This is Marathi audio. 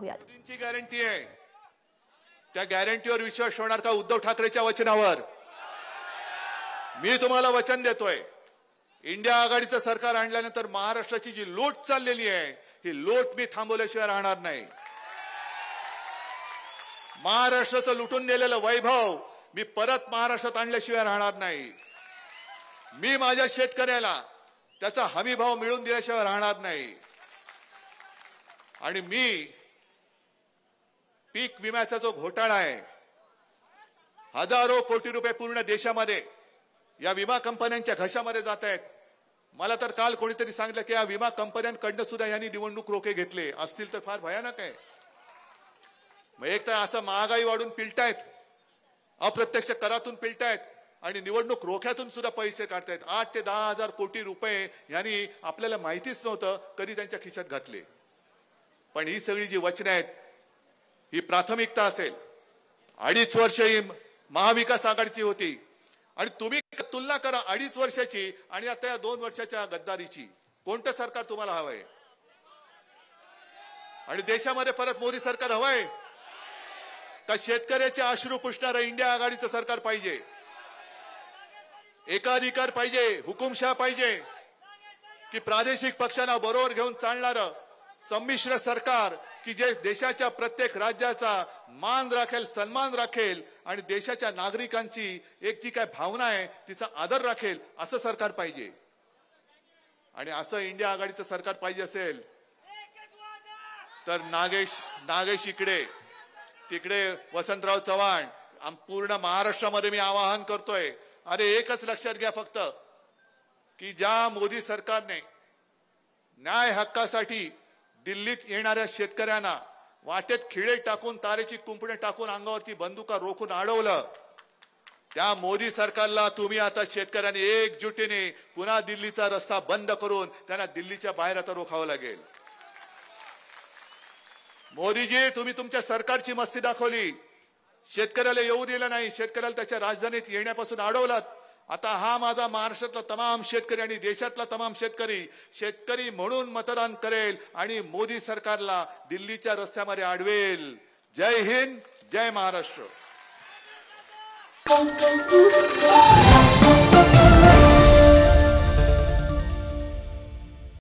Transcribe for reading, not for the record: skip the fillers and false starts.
पाहूयात. मोदींची गॅरंटी आहे, त्या गॅरंटीवर विश्वास ठेवणार का उद्धव ठाकरेच्या वचनावर? मी तुम्हाला वचन देतोय, इंडिया आघाडीचं सरकार आणल्यानंतर महाराष्ट्राची जी लूट चाललेली आहे ही लूट मी थांबवल्याशिवाय राहणार नाही. महाराष्ट्राचं लुटून नेलेलं वैभव मी परत महाराष्ट्रात आणल्याशिवाय राहणार नाही. मी माझ्या शेतकऱ्याला त्याचा हमी भाव मिळवून दिल्याशिवाय राहणार नाही. आणि मी पीक विम्याचा जो घोटाळा आहे, हजारो कोटी रुपये पूर्ण देशामध्ये या विमा कंपन्यांच्या घशामध्ये जात आहेत. मला तर काल कोणीतरी सांगितलं की या विमा कंपन्यांकडनं सुद्धा यांनी निवडणूक रोखे घेतले असतील तर फार भयानक आहे. मग एक तर असं महागाई वाढून पिलतायत, अप्रत्यक्ष करातून पिलतायत आणि निवडणूक रोख्यातून सुद्धा पैसे काढतायत. 8 ते 10 हजार कोटी रुपये यांनी आपल्याला माहितीच नव्हतं कधी त्यांच्या खिशात घातले. पण ही सगळी जी वचने आहेत ही प्राथमिकता असेल. 2.5 वर्ष ही महाविकास आघाडीची होती आणि तुम्ही तुलना करा 2.5 वर्षाची आणि आता या 2 वर्षाच्या गद्दारीची. कोणतं सरकार तुम्हाला हवंय? आणि देशामध्ये परत मोदी सरकार हवंय का शेतकऱ्याचे अश्रू पुसणारं इंडिया आघाडीचं सरकार पाहिजे? एकाधिकार पाहिजे, हुकुमशाह पाहिजे की प्रादेशिक पक्षांना बरोबर घेऊन चालणारं संमिश्र सरकार की जे देशाच्या प्रत्येक राज्याचा मान राखेल, सन्मान राखेल आणि देशाच्या नागरिकांची एक जी काय भावना आहे तिचा आदर राखेल असं सरकार पाहिजे. आणि असं इंडिया आघाडीचं सरकार पाहिजे असेल तर नागेश इकडे, तिकडे वसंतराव चव्हाण, पूर्ण महाराष्ट्रामध्ये मी आवाहन करतोय. अरे एकच लक्षात घ्या फक्त की ज्या मोदी सरकारने न्याय हक्कासाठी दिल्लीत येणाऱ्या शेतकऱ्यांना वाटेत खिळे टाकून, तारेची कुंपणे टाकून, अंगावरती बंदुका रोखून अडवलं, त्या मोदी सरकारला तुम्ही आता शेतकऱ्यांनी एकजुटीने पुन्हा दिल्लीचा रस्ता बंद करून त्यांना दिल्लीच्या बाहेर आता रोखावं लागेल. मोदीजी, तुम्ही तुमच्या सरकारची मस्ती दाखवली, शेतकऱ्याला येऊ दिलं नाही, शेतकऱ्याला त्याच्या राजधानीत येण्यापासून अडवलात. आता हा माझा महाराष्ट्रातला तमाम शेतकरी आणि देशातला तमाम शेतकरी म्हणून मतदान करेल आणि मोदी सरकारला दिल्लीच्या रस्त्यामध्ये अडवेल. जय हिंद, जय महाराष्ट्र.